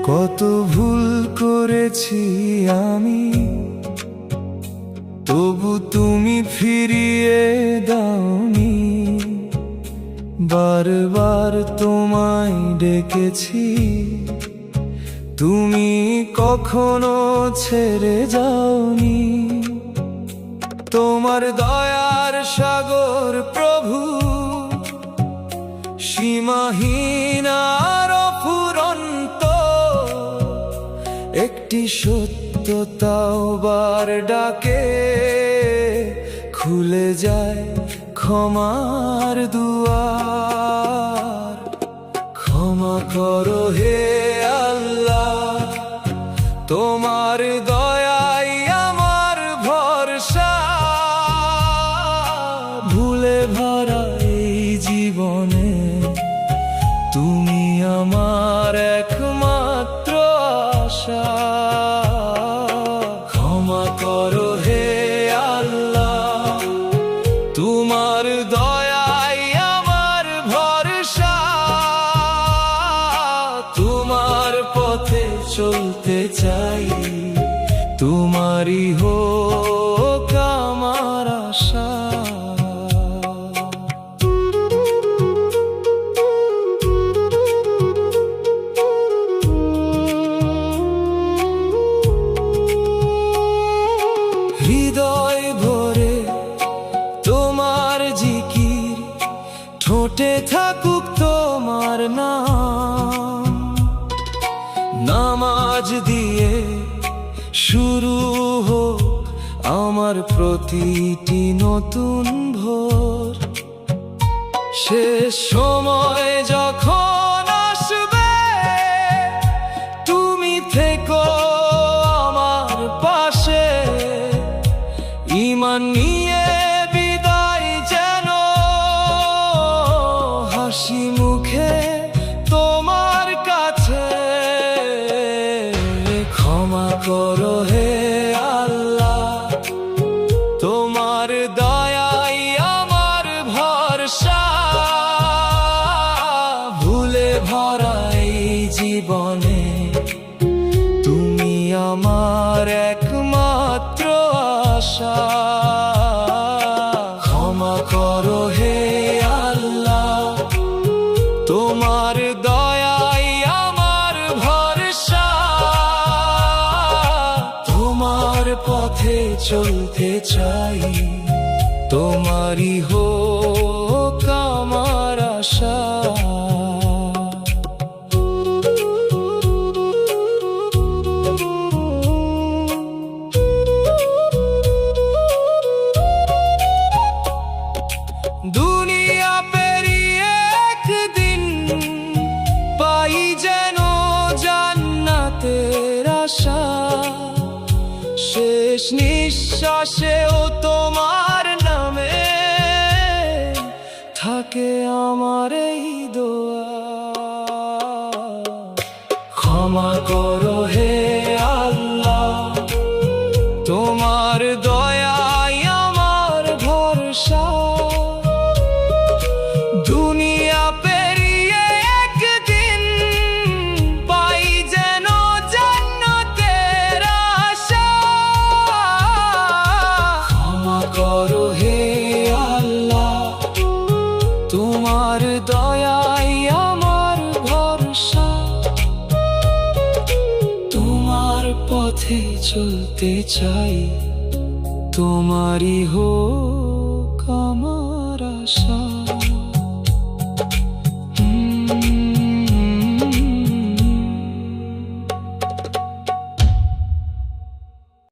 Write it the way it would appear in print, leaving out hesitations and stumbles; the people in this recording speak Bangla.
কত ভুল করেছি আমি, তবু তুমি ফিরিয়ে দাওনি। বারবার তোমায় ডেকেছি, তুমি কখনো ছেড়ে যাওনি। তোমার দয়ার সাগর প্রভু, সীমাহীন আর অফুরন্ত। একটি সত্যতাও বার ডাকে খুলে যায় ক্ষমার দুয়ার। ক্ষমা করো হে আল্লাহ, তোমার দয়াই আমার ভরসা। ভুলে ভরা এই জীবনে তুমি আমার একমাত্র আশা। ক্ষমা করো হে আল্লাহ, তোমার দয়াই আমার ভরসা। তোমার পথে চলতে চাই, তোমারই হোক আমার আশা। হৃদয় ভরে তোমার জিকির, ঠোঁটে থাকুক তোমার নাম। নামাজ দিয়ে শুরু হোক আমার প্রতিটি নতুন ভোর। শেষ সময় যখন আসবে, তুমি থেকো আমার পাশে। ঈমান নিয়ে বিদায় যেন হাসি মুখে তোমার কাছে। ক্ষমা করো হে আল্লাহ, তোমার দয়াই আমার ভরসা। ভুলে ভরা এই জীবনে তুমি আমার একমাত্র আশা। ক্ষমা করো হে আল্লাহ, তোমার দয়াই আমার ভরসা। তোমার পথে চলতে চাই, তোমারই হোক আমার আশা। দুনিয়া পেরিয়ে একদিন পাই যেন জান্নাতের আশা। শেষ নিঃশ্বাসেও তোমার নামে থাকে আমার এই দোয়া। ক্ষমা করো হে আল্লাহ, তোমার দয়াই আমার ভরসা। দুনিয়া পেরিয়ে একদিন পাই যেন জান্নাতের আশা। ক্ষমা করো হে আল্লাহ, তোমার দয়াই আমার ভরসা। তোমার পথে চলতে চাই, তোমারই হোক আমার আশা।